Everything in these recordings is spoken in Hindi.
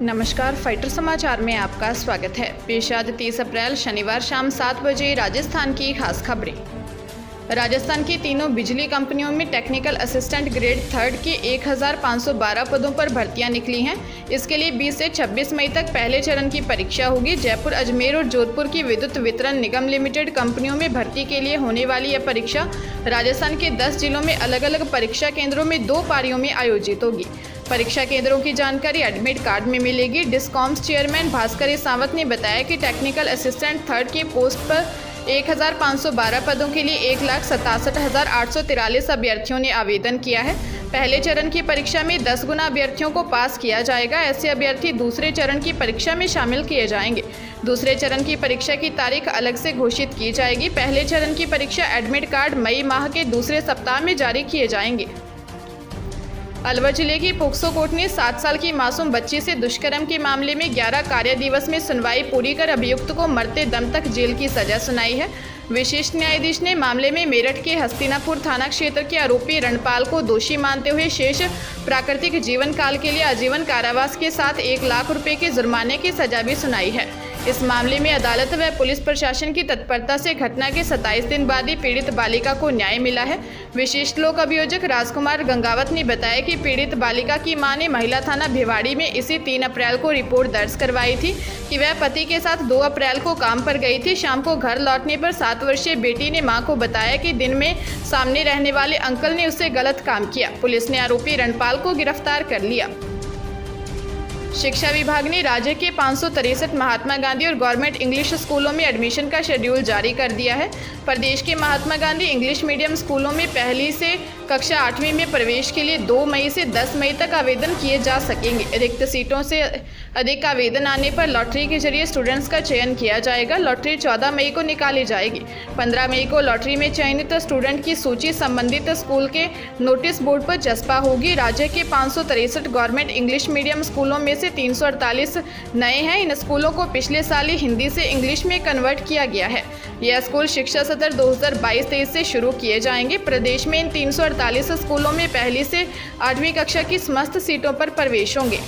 नमस्कार, फाइटर समाचार में आपका स्वागत है। पेश आज 30 अप्रैल शनिवार शाम 7 बजे राजस्थान की खास खबरें। राजस्थान की तीनों बिजली कंपनियों में टेक्निकल असिस्टेंट ग्रेड 3 के 1512 पदों पर भर्तियां निकली हैं। इसके लिए 20 से 26 मई तक पहले चरण की परीक्षा होगी। जयपुर, अजमेर और जोधपुर की विद्युत वितरण निगम लिमिटेड कंपनियों में भर्ती के लिए होने वाली यह परीक्षा राजस्थान के 10 जिलों में अलग अलग परीक्षा केंद्रों में 2 पारियों में आयोजित होगी। परीक्षा केंद्रों की जानकारी एडमिट कार्ड में मिलेगी। डिस्कॉम्स चेयरमैन भास्कर सावंत ने बताया कि टेक्निकल असिस्टेंट 3 की पोस्ट पर 1512 पदों के लिए 1,67,843 अभ्यर्थियों ने आवेदन किया है। पहले चरण की परीक्षा में 10 गुना अभ्यर्थियों को पास किया जाएगा। ऐसे अभ्यर्थी दूसरे चरण की परीक्षा में शामिल किए जाएंगे। दूसरे चरण की परीक्षा की तारीख अलग से घोषित की जाएगी। पहले चरण की परीक्षा एडमिट कार्ड मई माह के दूसरे सप्ताह में जारी किए जाएंगे। अलवर जिले की पोक्सो कोर्ट ने 7 साल की मासूम बच्ची से दुष्कर्म के मामले में 11 कार्य दिवस में सुनवाई पूरी कर अभियुक्त को मरते दम तक जेल की सजा सुनाई है। विशिष्ट न्यायाधीश ने मामले में मेरठ के हस्तिनापुर थाना क्षेत्र के आरोपी रणपाल को दोषी मानते हुए शेष प्राकृतिक जीवन काल के लिए आजीवन कारावास के साथ 1 लाख रुपए के जुर्माने की सजा भी सुनाई है। इस मामले में अदालत व पुलिस प्रशासन की तत्परता से घटना के 27 दिन बाद ही पीड़ित बालिका को न्याय मिला है। विशिष्ट लोक अभियोजक राजकुमार गंगावत ने बताया कि पीड़ित बालिका की मां ने महिला थाना भिवाड़ी में इसी 3 अप्रैल को रिपोर्ट दर्ज करवाई थी कि वह पति के साथ 2 अप्रैल को काम पर गई थी। शाम को घर लौटने पर 7 वर्षीय बेटी ने मां को बताया कि दिन में सामने रहने वाले अंकल ने उससे गलत काम किया। पुलिस ने आरोपी रणपाल को गिरफ्तार कर लिया। शिक्षा विभाग ने राज्य के 563 महात्मा गांधी और गवर्नमेंट इंग्लिश स्कूलों में एडमिशन का शेड्यूल जारी कर दिया है। प्रदेश के महात्मा गांधी इंग्लिश मीडियम स्कूलों में पहली से कक्षा 8वीं में प्रवेश के लिए 2 मई से 10 मई तक आवेदन किए जा सकेंगे। रिक्त सीटों से अधिक आवेदन आने पर लॉटरी के जरिए स्टूडेंट्स का चयन किया जाएगा। लॉटरी 14 मई को निकाली जाएगी। 15 मई को लॉटरी में चयनित स्टूडेंट की सूची संबंधित स्कूल के नोटिस बोर्ड पर चस्पा होगी। राज्य के 563 गवर्नमेंट इंग्लिश मीडियम स्कूलों में से 348 नए हैं। इन स्कूलों को पिछले साल ही हिंदी से इंग्लिश में कन्वर्ट किया गया है। यह स्कूल शिक्षा सत्र 2022-23 से शुरू किए जाएंगे। प्रदेश में इन 348 स्कूलों में पहली से 8वीं कक्षा की समस्त सीटों पर प्रवेश होंगे।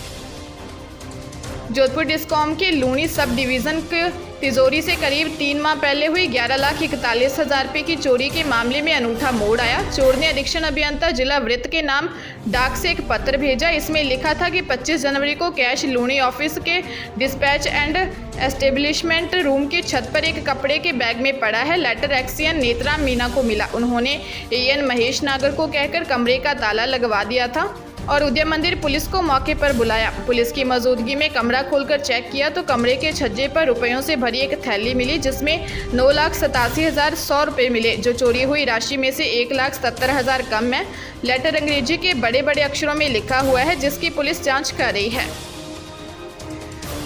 जोधपुर डिस्कॉम के लूणी सब डिवीजन के तिजोरी से करीब 3 माह पहले हुई 11,41,000 रुपये की चोरी के मामले में अनूठा मोड़ आया। चोर ने अधीक्षण अभियंता जिला वृत्त के नाम डाक से एक पत्र भेजा। इसमें लिखा था कि 25 जनवरी को कैश लूणी ऑफिस के डिस्पैच एंड एस्टेब्लिशमेंट रूम की छत पर एक कपड़े के बैग में पड़ा है। लेटर एक्सियन नेत्राम मीना को मिला। उन्होंने एएन महेश नागर को कहकर कमरे का ताला लगवा दिया था और उदय मंदिर पुलिस को मौके पर बुलाया। पुलिस की मौजूदगी में कमरा खोलकर चेक किया तो कमरे के छज्जे पर रुपयों से भरी एक थैली मिली जिसमें 9,87,100 रुपये मिले। जो चोरी हुई राशि में से 1,70,000 कम है। लेटर अंग्रेजी के बड़े बड़े अक्षरों में लिखा हुआ है जिसकी पुलिस जांच कर रही है।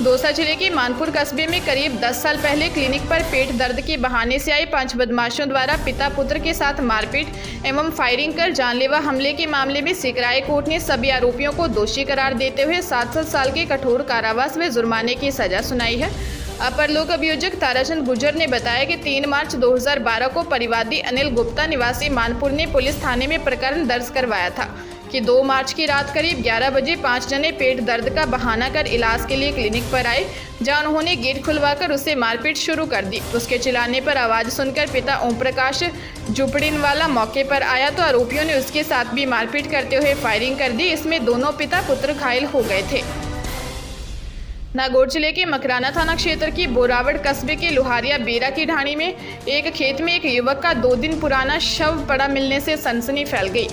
दौसा जिले के मानपुर कस्बे में करीब 10 साल पहले क्लिनिक पर पेट दर्द के बहाने से आए 5 बदमाशों द्वारा पिता पुत्र के साथ मारपीट एवं फायरिंग कर जानलेवा हमले के मामले में सिकराय कोर्ट ने सभी आरोपियों को दोषी करार देते हुए 7 साल के कठोर कारावास व जुर्माने की सजा सुनाई है। अपर लोक अभियोजक ताराचंद गुर्जर ने बताया कि 3 मार्च 2012 को परिवादी अनिल गुप्ता निवासी मानपुर ने पुलिस थाने में प्रकरण दर्ज करवाया था कि 2 मार्च की रात करीब 11 बजे 5 जने पेट दर्द का बहाना कर इलाज के लिए क्लिनिक पर आए, जहां उन्होंने गेट खुलवाकर उससे मारपीट शुरू कर दी। उसके चिल्लाने पर आवाज़ सुनकर पिता ओम प्रकाश जुपड़िनवाला मौके पर आया तो आरोपियों ने उसके साथ भी मारपीट करते हुए फायरिंग कर दी। इसमें दोनों पिता पुत्र घायल हो गए थे। नागौर जिले के मकराना थाना क्षेत्र की बोरावड़ कस्बे के लोहारिया बेरा की ढाणी में एक खेत में एक युवक का 2 दिन पुराना शव पड़ा मिलने से सनसनी फैल गई।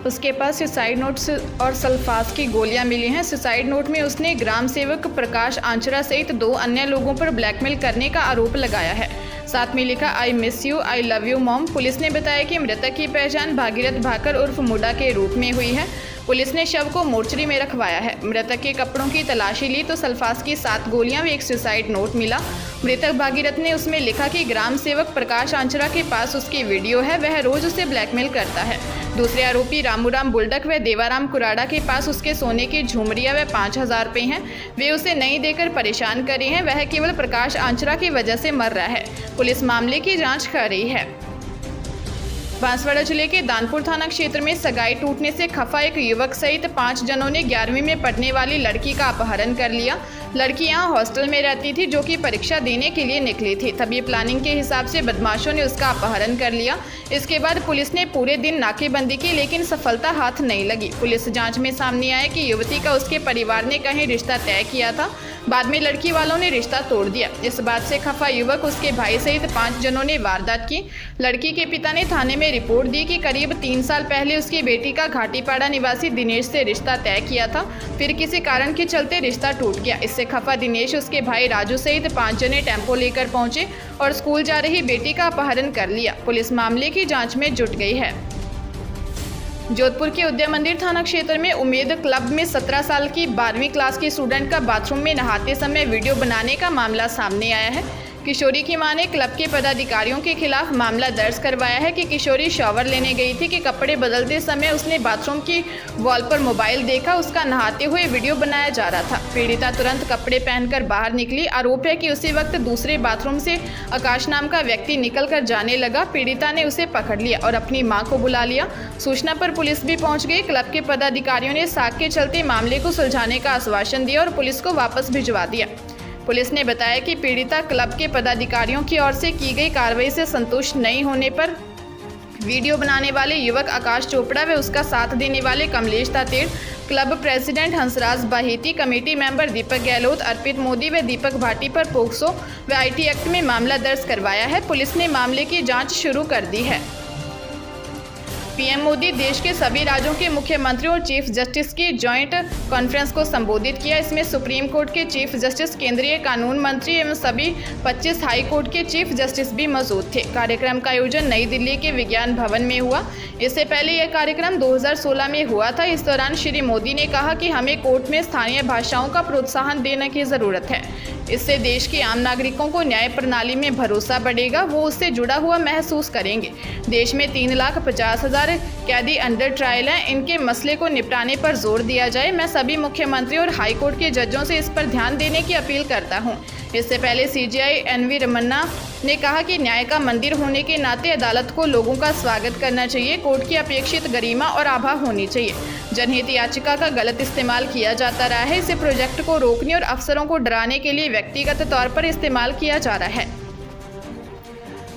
उसके पास सुसाइड नोट्स और सल्फास की गोलियां मिली हैं। सुसाइड नोट में उसने ग्राम सेवक प्रकाश आंचरा सहित 2 अन्य लोगों पर ब्लैकमेल करने का आरोप लगाया है। साथ में लिखा I miss you, I love you mom. Police ने बताया कि मृतक की पहचान भागीरथ भाकर उर्फ मुडा के रूप में हुई है। पुलिस ने शव को मोर्चरी में रखवाया है। मृतक के कपड़ों की तलाशी ली तो सल्फास की 7 गोलियां व एक सुसाइड नोट मिला। मृतक भागीरथ ने उसमें लिखा कि ग्राम सेवक प्रकाश आंचरा के पास उसकी वीडियो है, वह रोज उसे ब्लैकमेल करता है। दूसरे आरोपी रामूराम बुल्डक व देवाराम कुराड़ा के पास उसके सोने की झुमरियां व 5,000 रुपये हैं। वे उसे नहीं देकर परेशान कर रहे हैं। वह केवल प्रकाश आंचरा की वजह से मर रहा है। पुलिस मामले की जाँच कर रही है। बांसवाड़ा जिले के दानपुर थाना क्षेत्र में सगाई टूटने से खफा एक युवक सहित 5 जनों ने 11वीं में पढ़ने वाली लड़की का अपहरण कर लिया। लड़की यहां हॉस्टल में रहती थी, जो कि परीक्षा देने के लिए निकली थी। तभी प्लानिंग के हिसाब से बदमाशों ने उसका अपहरण कर लिया। इसके बाद पुलिस ने पूरे दिन नाकेबंदी की, लेकिन सफलता हाथ नहीं लगी। पुलिस जांच में सामने आया कि युवती का उसके परिवार ने कहीं रिश्ता तय किया था, बाद में लड़की वालों ने रिश्ता तोड़ दिया। इस बात से खफा युवक, उसके भाई सहित 5 जनों ने वारदात की। लड़की के पिता ने थाने में रिपोर्ट दी कि करीब 3 साल पहले उसकी बेटी का घाटीपाड़ा निवासी दिनेश से रिश्ता तय किया था, फिर किसी कारण के चलते रिश्ता टूट गया। इससे खफा दिनेश, उसके भाई राजू सहित 5 जने टेम्पो लेकर पहुंचे और स्कूल जा रही बेटी का अपहरण कर लिया। पुलिस मामले की जांच में जुट गई है। जोधपुर के उद्यम मंदिर थाना क्षेत्र में उम्मीद क्लब में 17 साल की 12वीं क्लास की स्टूडेंट का बाथरूम में नहाते समय वीडियो बनाने का मामला सामने आया है। किशोरी की मां ने क्लब के पदाधिकारियों के खिलाफ मामला दर्ज करवाया है कि किशोरी शॉवर लेने गई थी कि कपड़े बदलते समय उसने बाथरूम की वॉल पर मोबाइल देखा, उसका नहाते हुए वीडियो बनाया जा रहा था। पीड़िता तुरंत कपड़े पहनकर बाहर निकली। आरोप है कि उसी वक्त दूसरे बाथरूम से आकाश नाम का व्यक्ति निकलकर जाने लगा। पीड़िता ने उसे पकड़ लिया और अपनी मां को बुला लिया। सूचना पर पुलिस भी पहुंच गई। क्लब के पदाधिकारियों ने साख के चलते मामले को सुलझाने का आश्वासन दिया और पुलिस को वापस भिजवा दिया। पुलिस ने बताया कि पीड़िता क्लब के पदाधिकारियों की ओर से की गई कार्रवाई से संतुष्ट नहीं होने पर वीडियो बनाने वाले युवक आकाश चोपड़ा व उसका साथ देने वाले Kamlesh Tated, club president Hansraj Baheti, committee member Deepak Gehlot, Arpit Modi व दीपक भाटी पर पोक्सो व आईटी एक्ट में मामला दर्ज करवाया है। पुलिस ने मामले की जाँच शुरू कर दी है। पीएम मोदी देश के सभी राज्यों के मुख्यमंत्रियों और चीफ जस्टिस की जॉइंट कॉन्फ्रेंस को संबोधित किया। इसमें सुप्रीम कोर्ट के चीफ जस्टिस, केंद्रीय कानून मंत्री एवं सभी 25 हाई कोर्ट के चीफ जस्टिस भी मौजूद थे। कार्यक्रम का आयोजन नई दिल्ली के विज्ञान भवन में हुआ। इससे पहले यह कार्यक्रम 2016 में हुआ था। इस दौरान श्री मोदी ने कहा कि हमें कोर्ट में स्थानीय भाषाओं का प्रोत्साहन देने की ज़रूरत है। इससे देश के आम नागरिकों को न्याय प्रणाली में भरोसा बढ़ेगा, वो उससे जुड़ा हुआ महसूस करेंगे। देश में 3,50,000 कैदी अंडर ट्रायल हैं। इनके मसले को निपटाने पर जोर दिया जाए। मैं सभी मुख्यमंत्री और हाईकोर्ट के जजों से इस पर ध्यान देने की अपील करता हूं। इससे पहले सीजेआई एनवी रमन्ना ने कहा कि न्याय का मंदिर होने के नाते अदालत को लोगों का स्वागत करना चाहिए। कोर्ट की अपेक्षित गरिमा और आभा होनी चाहिए। जनहित याचिका का गलत इस्तेमाल किया जाता रहा है। इसे प्रोजेक्ट को रोकने और अफसरों को डराने के लिए व्यक्तिगत तौर पर इस्तेमाल किया जा रहा है।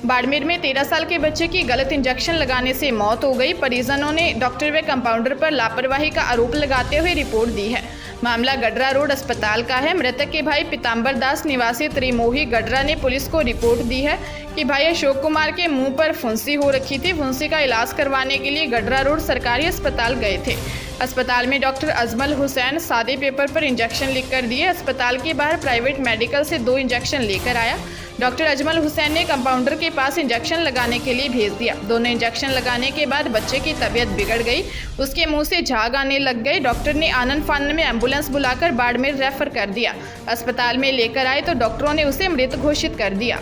बाड़मेर में 13 साल के बच्चे की गलत इंजेक्शन लगाने से मौत हो गई। परिजनों ने डॉक्टर व कंपाउंडर पर लापरवाही का आरोप लगाते हुए रिपोर्ट दी है। मामला गडरा रोड अस्पताल का है। मृतक के भाई पीताम्बर दास निवासी त्रिमोही गडरा ने पुलिस को रिपोर्ट दी है कि भाई अशोक कुमार के मुंह पर फुंसी हो रखी थी। फुंसी का इलाज करवाने के लिए गडरा रोड सरकारी अस्पताल गए थे। अस्पताल में डॉक्टर अजमल हुसैन सादे पेपर पर इंजेक्शन लिखकर दिए। अस्पताल के बाहर प्राइवेट मेडिकल से 2 इंजेक्शन लेकर आया। डॉक्टर अजमल हुसैन ने कंपाउंडर के पास इंजेक्शन लगाने के लिए भेज दिया। दोनों इंजेक्शन लगाने के बाद बच्चे की तबीयत बिगड़ गई। उसके मुंह से झाग आने लग गए। डॉक्टर ने आनन फानन में एम्बुलेंस बुलाकर बाड़मेर रेफर कर दिया। अस्पताल में लेकर आए तो डॉक्टरों ने उसे मृत घोषित कर दिया।